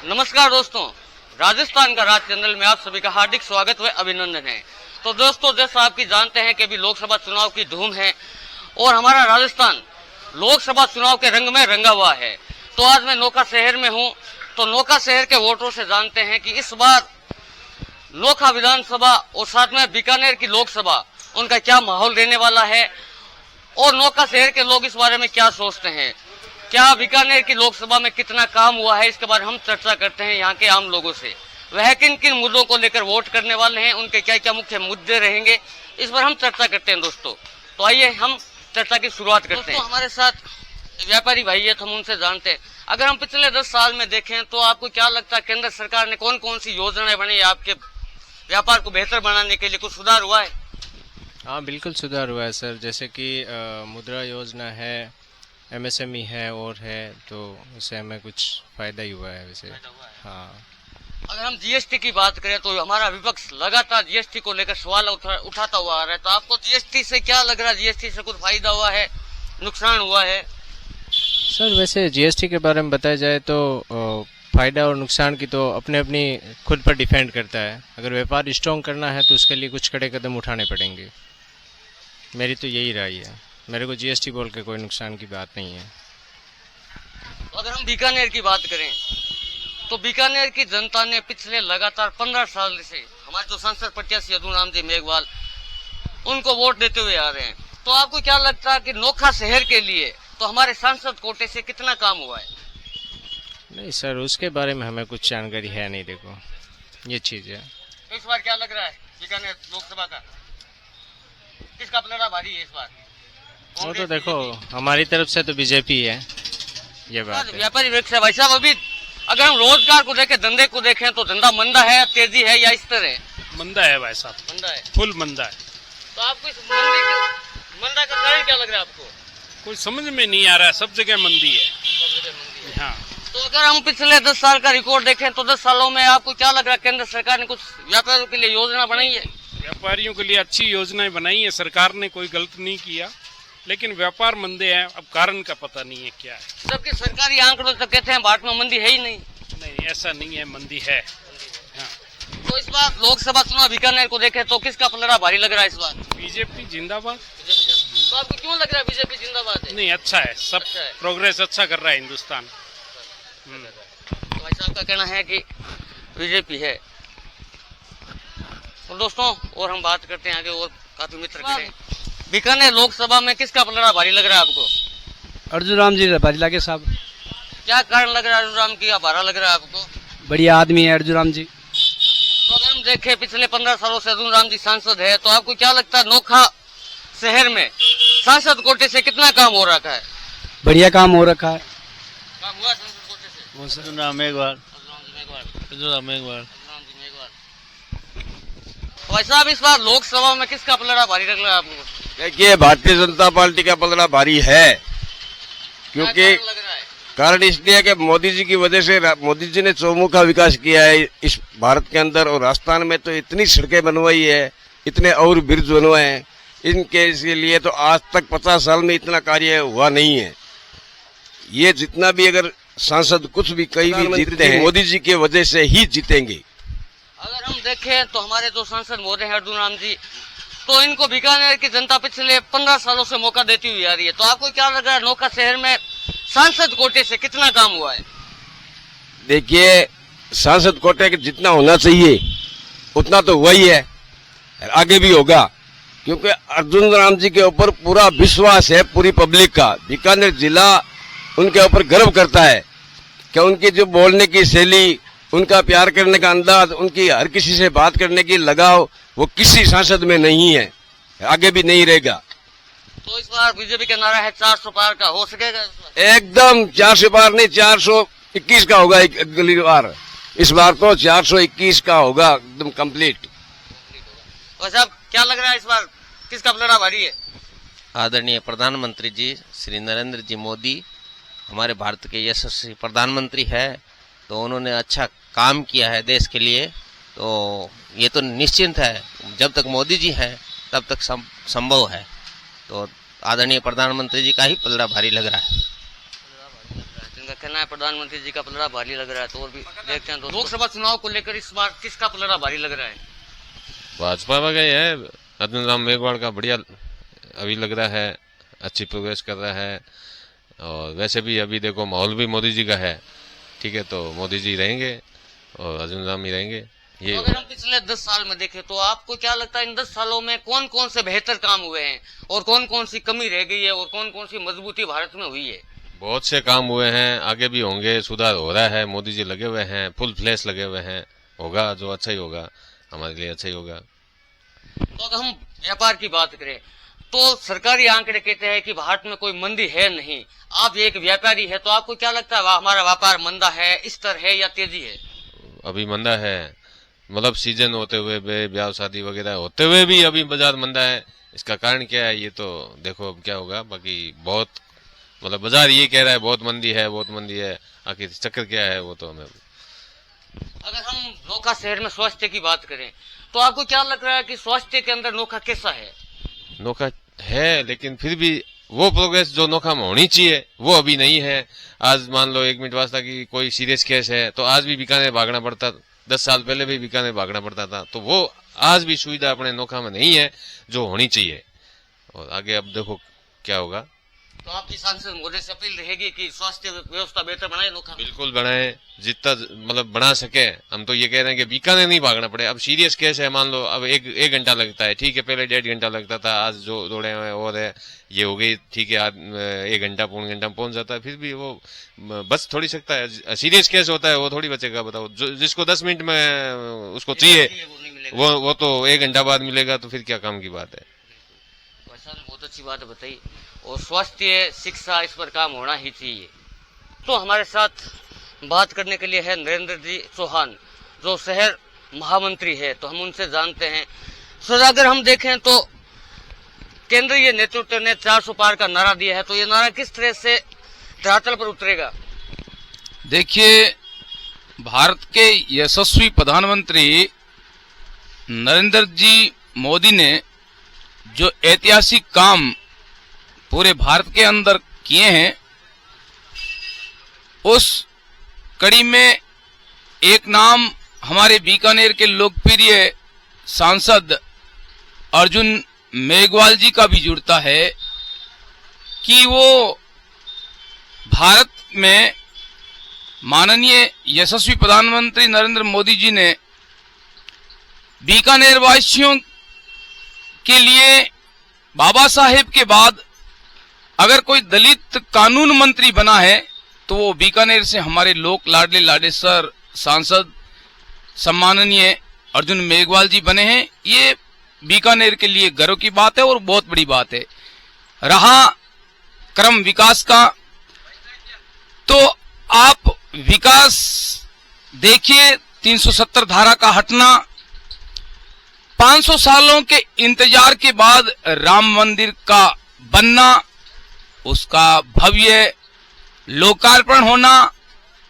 नमस्कार दोस्तों, राजस्थान का राज चैनल में आप सभी का हार्दिक स्वागत व अभिनंदन है। तो दोस्तों, जैसा आपकी जानते हैं कि अभी लोकसभा चुनाव की धूम है और हमारा राजस्थान लोकसभा चुनाव के रंग में रंगा हुआ है। तो आज मैं नोखा शहर में हूं, तो नोखा शहर के वोटरों से जानते हैं कि इस बार नोखा विधानसभा और साथ में बीकानेर की लोकसभा उनका क्या माहौल रहने वाला है और नोखा शहर के लोग इस बारे में क्या सोचते हैं। क्या बीकानेर की लोकसभा में कितना काम हुआ है, इसके बारे में हम चर्चा करते हैं यहाँ के आम लोगों से। वह किन किन मुद्दों को लेकर वोट करने वाले हैं, उनके क्या क्या मुख्य मुद्दे रहेंगे, इस पर हम चर्चा करते हैं दोस्तों। तो आइए हम चर्चा की शुरुआत करते हैं। हमारे साथ व्यापारी भाई है, तो हम उनसे जानते हैं। अगर हम पिछले 10 साल में देखें तो आपको क्या लगता है केंद्र सरकार ने कौन कौन सी योजनाएं बनाई, आपके व्यापार को बेहतर बनाने के लिए कुछ सुधार हुआ है? हाँ, बिल्कुल सुधार हुआ है सर। जैसे कि मुद्रा योजना है, एमएसएमई है और है, तो उससे हमें कुछ फायदा ही हुआ है वैसे। हाँ, अगर हम जीएसटी की बात करें तो हमारा विपक्ष लगातार जीएसटी को लेकर सवाल उठाता हुआ आ रहा है। तो आपको जीएसटी से क्या लग रहा है? जीएसटी से कुछ फायदा हुआ है, नुकसान हुआ है? सर वैसे जीएसटी के बारे में बताया जाए तो फायदा और नुकसान की तो अपने अपनी खुद पर डिपेंड करता है। अगर व्यापार स्ट्रॉन्ग करना है तो उसके लिए कुछ कड़े कदम उठाने पड़ेंगे। मेरी तो यही राय है। मेरे को जीएसटी बोल के कोई नुकसान की बात नहीं है। अगर हम बीकानेर की बात करें तो बीकानेर की जनता ने पिछले लगातार 15 साल से हमारे जो सांसद प्रत्याशी यदुराम जी मेघवाल, उनको वोट देते हुए आ रहे हैं। तो आपको क्या लगता है कि नोखा शहर के लिए तो हमारे सांसद कोटे से कितना काम हुआ है? नहीं सर, उसके बारे में हमें कुछ जानकारी है नहीं। देखो, ये चीज है। इस बार क्या लग रहा है बीकानेर लोकसभा का किसका पलड़ा भारी है इस बार? वो तो देखो, हमारी तरफ से तो बीजेपी है, ये बात है। व्यापारी वृक्ष है भाई साहब। अभी अगर हम रोजगार को देखें, धंधे को देखें तो धंधा मंदा है, तेजी है या इस तरह? मंदा है भाई साहब, मंदा है, फुल मंदा है। तो आपको इस मंदा का कारण क्या लग रहा है आपको? कुछ समझ में नहीं आ रहा है, सब जगह मंदी है। सब जगह मंदी है। हाँ, तो अगर हम पिछले 10 साल का रिकॉर्ड देखें तो 10 सालों में आपको क्या लग रहा है केंद्र सरकार ने कुछ व्यापारियों के लिए योजना बनाई है? व्यापारियों के लिए अच्छी योजनाएं बनाई है सरकार ने, कोई गलत नहीं किया, लेकिन व्यापार मंदे हैं। अब कारण का पता नहीं है क्या है। सबके सरकारी आंकड़ों तो कहते हैं भारत में मंदी है ही नहीं। नहीं, ऐसा नहीं है, मंदी है। हाँ। तो इस बार लोकसभा चुनाव बीकानेर को देखें तो किसका पलड़ा भारी लग रहा है इस बार? बीजेपी जिंदाबाद। तो आपको क्यों लग रहा है बीजेपी जिंदाबाद है? नहीं, अच्छा है, सब अच्छा है। प्रोग्रेस अच्छा कर रहा है हिंदुस्तान। तो भाई साहब का कहना है कि बीजेपी है। तो दोस्तों, और हम बात करते हैं आगे, और काफी मित्र खड़े हैं। बीकानेर लोकसभा में किसका पलड़ा भारी लग रहा है आपको? अर्जुन राम जी भारी लगे साहब। क्या कारण लग रहा है अर्जुन राम की, भारा लग रहा है आपको? बढ़िया आदमी है अर्जुन राम जी। तो अगर हम देखें पिछले 15 सालों से अर्जुन राम जी सांसद है, तो आपको क्या लगता है नोखा शहर में सांसद कोटे से कितना काम हो रखा है? बढ़िया काम हो रखा है। काम हुआ सांसद कोटे से? अर्जुन राम मेघवाल। तो भाई साहब, इस बार लोकसभा में किसका पलड़ा भारी लग रहा है आपको? देखिए, भारतीय जनता पार्टी का पलड़ा भारी है, क्योंकि लग रहा है? कारण इसलिए कि मोदी जी की वजह से, मोदी जी ने चौमुखा विकास किया है इस भारत के अंदर, और राजस्थान में तो इतनी सड़कें बनवाई है, इतने और ब्रिज बनवाए हैं इनके, इसलिए तो आज तक 50 साल में इतना कार्य हुआ नहीं है। ये जितना भी अगर सांसद कुछ भी कहीं भी जीतते हैं, मोदी जी की वजह से ही जीतेंगे। अगर हम देखें तो हमारे जो सांसद महोदय हैं अर्जुन राम जी, तो इनको बीकानेर की जनता पिछले 15 सालों से मौका देती हुई आ रही है। तो आपको क्या लग रहा है नोखा शहर में सांसद कोटे से कितना काम हुआ है? देखिए, सांसद कोटे के जितना होना चाहिए उतना तो हुआ ही है, आगे भी होगा, क्योंकि अर्जुन राम जी के ऊपर पूरा विश्वास है पूरी पब्लिक का। बीकानेर जिला उनके ऊपर गर्व करता है कि उनकी जो बोलने की शैली, उनका प्यार करने का अंदाज, उनकी हर किसी से बात करने की लगाव, वो किसी सांसद में नहीं है, आगे भी नहीं रहेगा। तो इस बार बीजेपी का नारा है 400 पार का, हो सकेगा इस बार? एकदम 400 पार नहीं, 421 का होगा अगली बार। इस बार तो 421 का होगा, एकदम कंप्लीट। वैसे अब क्या लग रहा है इस बार किसका पलड़ा भारी है? आदरणीय प्रधानमंत्री जी श्री नरेंद्र जी मोदी हमारे भारत के यशस्वी प्रधानमंत्री है, तो उन्होंने अच्छा काम किया है देश के लिए। तो ये तो निश्चिंत है, जब तक मोदी जी हैं तब तक संभव है। तो आदरणीय प्रधानमंत्री जी का ही पलड़ा भारी लग रहा है। जिनका कहना है प्रधानमंत्री जी का पलड़ा भारी लग रहा है, तो और भी देखते हैं। तो लोकसभा चुनाव को लेकर इस बार किसका पलड़ा भारी लग रहा है? भाजपा का गए है, अर्जुन राम मेघवाल का बढ़िया अभी लग रहा है, अच्छी प्रोग्रेस कर रहा है। और वैसे भी अभी देखो माहौल भी मोदी जी का है, ठीक है, तो मोदी जी रहेंगे और अर्जुन राम ही रहेंगे। ये तो अगर हम पिछले 10 साल में देखें तो आपको क्या लगता है इन 10 सालों में कौन कौन से बेहतर काम हुए हैं और कौन कौन सी कमी रह गई है और कौन कौन सी मजबूती भारत में हुई है? बहुत से काम हुए हैं, आगे भी होंगे, सुधार हो रहा है, मोदी जी लगे हुए हैं, फुल फ्लैश लगे हुए हैं, होगा जो अच्छा ही होगा, हमारे लिए अच्छा ही होगा। तो अगर हम व्यापार की बात करें तो सरकारी आंकड़े कहते हैं कि भारत में कोई मंदी है नहीं। आप एक व्यापारी है तो आपको क्या लगता है हमारा व्यापार मंदा है, स्तर है या तेजी है? अभी मंदा है, मतलब सीजन होते हुए ब्याह शादी वगैरह होते हुए भी अभी बाजार मंदा है। इसका कारण क्या है ये तो देखो अब क्या होगा। बाकी बहुत मतलब बाजार ये कह रहा है बहुत मंदी है, बहुत मंदी है, आखिर चक्कर क्या है वो तो हमें। अगर हम नोखा शहर में स्वास्थ्य की बात करें तो आपको क्या लग रहा है कि स्वास्थ्य के अंदर नोखा कैसा है? नोखा है लेकिन फिर भी वो प्रोग्रेस जो नोखा में होनी चाहिए वो अभी नहीं है। आज मान लो 1 मिनट वास्ता की कोई सीरियस केस है तो आज भी बीकानेर भागना पड़ता, 10 साल पहले भी बीकानेर भागना पड़ता था, तो वो आज भी सुविधा अपने नोखा में नहीं है जो होनी चाहिए। और आगे अब देखो क्या होगा। तो आपकी सांसद मोदी से अपील रहेगी कि स्वास्थ्य व्यवस्था बेहतर बनाए नोखा में? बिल्कुल बनाए, जितना मतलब बना सके। हम तो ये कह रहे हैं कि बीकानेर नहीं भागना पड़े। अब सीरियस केस है, मान लो अब एक घंटा लगता है, ठीक है, पहले 1.5 घंटा लगता था, आज जो दौड़े हुए और है ये हो गई, ठीक है, आज 1 घंटा पौन घंटा में पहुंच जाता है, फिर भी वो बच थोड़ी सकता है। सीरियस केस होता है वो थोड़ी बचेगा, बताओ। जिसको 10 मिनट में उसको चाहिए वो तो 1 घंटा बाद मिलेगा, तो फिर क्या काम की बात है। बहुत अच्छी बात बताई। और स्वास्थ्य शिक्षा इस पर काम होना ही चाहिए। तो हमारे साथ बात करने के लिए है नरेंद्र जी चौहान जो शहर महामंत्री है, तो हम उनसे जानते हैं। सर अगर हम देखें तो केंद्रीय नेतृत्व ने 400 पार का नारा दिया है, तो ये नारा किस तरह से धरातल पर उतरेगा? देखिए, भारत के यशस्वी प्रधानमंत्री नरेंद्र जी मोदी ने जो ऐतिहासिक काम पूरे भारत के अंदर किए हैं, उस कड़ी में एक नाम हमारे बीकानेर के लोकप्रिय सांसद अर्जुन मेघवाल जी का भी जुड़ता है कि वो भारत में माननीय यशस्वी प्रधानमंत्री नरेंद्र मोदी जी ने बीकानेर वासियों के लिए बाबा साहेब के बाद अगर कोई दलित कानून मंत्री बना है तो वो बीकानेर से हमारे लोक लाडले लाडेसर सांसद सम्माननीय अर्जुन मेघवाल जी बने हैं। ये बीकानेर के लिए गर्व की बात है और बहुत बड़ी बात है। रहा क्रम विकास का, तो आप विकास देखिए, 370 धारा का हटना, 500 सालों के इंतजार के बाद राम मंदिर का बनना, उसका भव्य लोकार्पण होना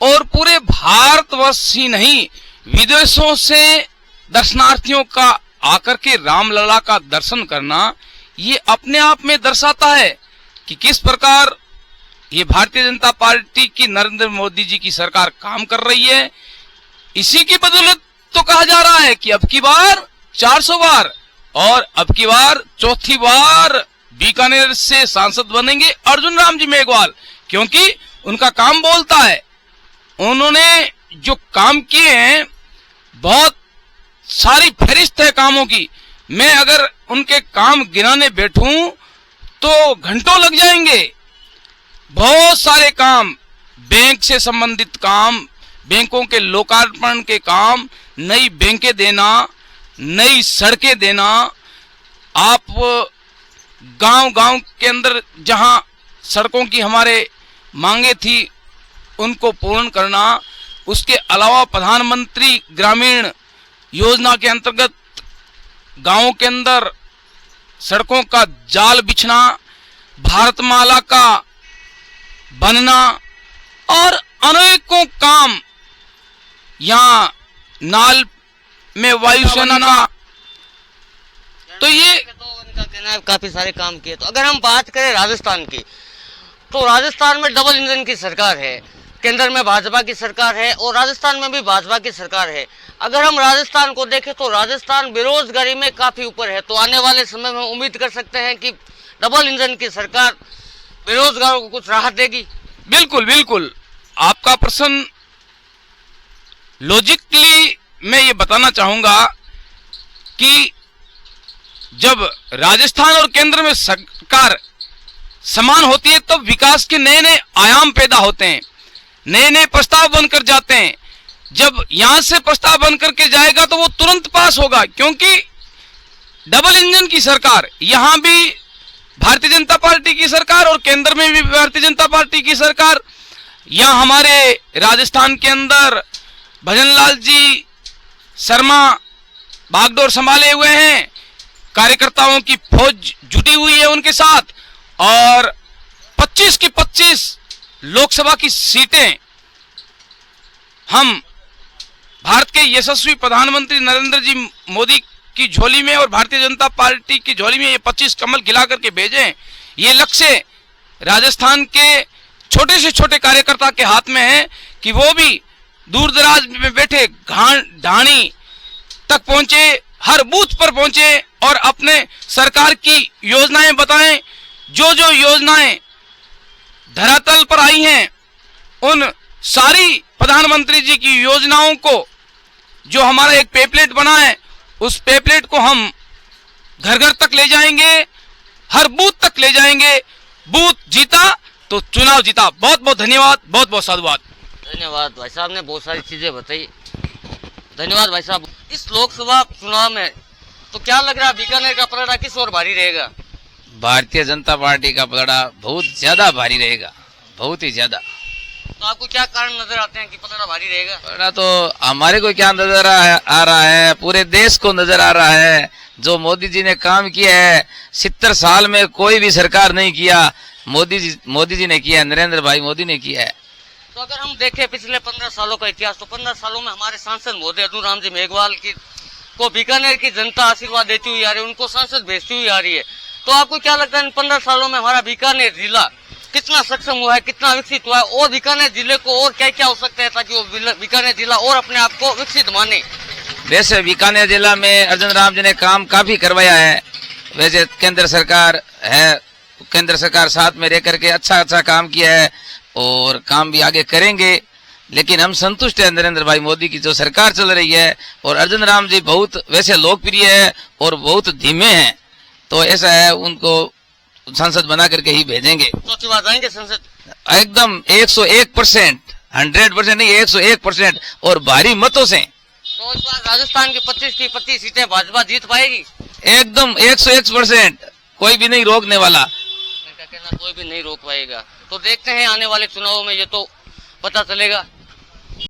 और पूरे भारतवर्ष ही नहीं विदेशों से दर्शनार्थियों का आकर के रामलला का दर्शन करना, ये अपने आप में दर्शाता है कि किस प्रकार ये भारतीय जनता पार्टी की नरेंद्र मोदी जी की सरकार काम कर रही है। इसी की बदौलत तो कहा जा रहा है कि अब की बार 400 बार और अब की बार 4थी बार बीकानेर से सांसद बनेंगे अर्जुन राम जी मेघवाल, क्योंकि उनका काम बोलता है। उन्होंने जो काम किए हैं, बहुत सारी फहरिस्त है कामों की। मैं अगर उनके काम गिनाने बैठूं तो घंटों लग जाएंगे। बहुत सारे काम, बैंक से संबंधित काम, बैंकों के लोकार्पण के काम, नई बैंकें देना, नई सड़कें देना, आप गांव-गांव के अंदर जहां सड़कों की हमारे मांगे थी उनको पूर्ण करना। उसके अलावा प्रधानमंत्री ग्रामीण योजना के अंतर्गत गांवों के अंदर सड़कों का जाल बिछना, भारतमाला का बनना और अनेकों काम, यहाँ नाल में वायुसेना का, तो ये उनका कहना है काफी सारे काम किए। तो अगर हम बात करें राजस्थान की, तो राजस्थान में डबल इंजन की सरकार है। केंद्र में भाजपा की सरकार है और राजस्थान में भी भाजपा की सरकार है। अगर हम राजस्थान को देखें तो राजस्थान बेरोजगारी में काफी ऊपर है। तो आने वाले समय में उम्मीद कर सकते हैं कि डबल इंजन की सरकार बेरोजगारों को कुछ राहत देगी। बिल्कुल बिल्कुल, आपका प्रश्न लॉजिकली मैं ये बताना चाहूंगा कि जब राजस्थान और केंद्र में सरकार समान होती है तब विकास के नए नए आयाम पैदा होते हैं, नए नए प्रस्ताव बनकर जाते हैं। जब यहां से प्रस्ताव बनकर के जाएगा तो वो तुरंत पास होगा, क्योंकि डबल इंजन की सरकार, यहां भी भारतीय जनता पार्टी की सरकार और केंद्र में भी भारतीय जनता पार्टी की सरकार। यहां हमारे राजस्थान के अंदर भजनलाल जी शर्मा बागडोर संभाले हुए हैं, कार्यकर्ताओं की फौज जुटी हुई है उनके साथ, और 25 की 25 लोकसभा की सीटें हम भारत के यशस्वी प्रधानमंत्री नरेंद्र जी मोदी की झोली में और भारतीय जनता पार्टी की झोली में ये 25 कमल खिला करके भेजें। ये लक्ष्य राजस्थान के छोटे से छोटे कार्यकर्ता के हाथ में है कि वो भी दूर दराज में बैठे ढाणी तक पहुंचे, हर बूथ पर पहुंचे और अपने सरकार की योजनाएं बताएं। जो जो योजनाएं धरातल पर आई हैं उन सारी प्रधानमंत्री जी की योजनाओं को, जो हमारा एक पेपलेट बना है, उस पेपलेट को हम घर घर तक ले जाएंगे, हर बूथ तक ले जाएंगे। बूथ जीता तो चुनाव जीता। बहुत बहुत धन्यवाद, बहुत बहुत साधुवाद। धन्यवाद भाई साहब ने बहुत सारी चीजें बताई। धन्यवाद भाई साहब। इस लोकसभा चुनाव में तो क्या लग रहा है, बीकानेर का पलड़ा किस ओर भारी रहेगा? भारतीय जनता पार्टी का पलड़ा बहुत ज्यादा भारी रहेगा, बहुत ही ज्यादा। तो आपको क्या कारण नजर आते हैं कि पलड़ा भारी रहेगा? पलड़ा तो हमारे को क्या नजर आ रहा है, पूरे देश को नजर आ रहा है। जो मोदी जी ने काम किया है 70 साल में कोई भी सरकार नहीं किया, मोदी जी ने किया, नरेंद्र भाई मोदी ने किया है। तो अगर हम देखें पिछले 15 सालों का इतिहास, तो 15 सालों में हमारे सांसद महोदय अर्जुन राम जी मेघवाल की को बीकानेर की जनता आशीर्वाद देती हुई आ रही है, उनको सांसद भेजती हुई आ रही है। तो आपको क्या लगता है इन 15 सालों में हमारा बीकानेर जिला कितना सक्षम हुआ है, कितना विकसित हुआ है, और बीकानेर जिले को और क्या क्या हो सकता है ताकि वो बीकानेर जिला और अपने आप को विकसित माने? वैसे बीकानेर जिला में अर्जुन राम जी ने काम काफी करवाया है। वैसे केंद्र सरकार है, केंद्र सरकार साथ में रह करके अच्छा काम किया है और काम भी आगे करेंगे। लेकिन हम संतुष्ट है नरेंद्र भाई मोदी की जो सरकार चल रही है। और अर्जुन राम जी बहुत वैसे लोकप्रिय है और बहुत धीमे हैं, तो ऐसा है उनको संसद बना करके ही भेजेंगे। चौथी बार जाएंगे संसद? एकदम 101%, 100% नहीं 101% और भारी मतों से। तो इस बार राजस्थान की 25 की 25 सीटें भाजपा जीत पाएगी? एकदम 101%, कोई भी नहीं रोकने वाला। इनका कहना कोई भी नहीं रोक पाएगा। तो देखते हैं आने वाले चुनावों में ये तो पता चलेगा।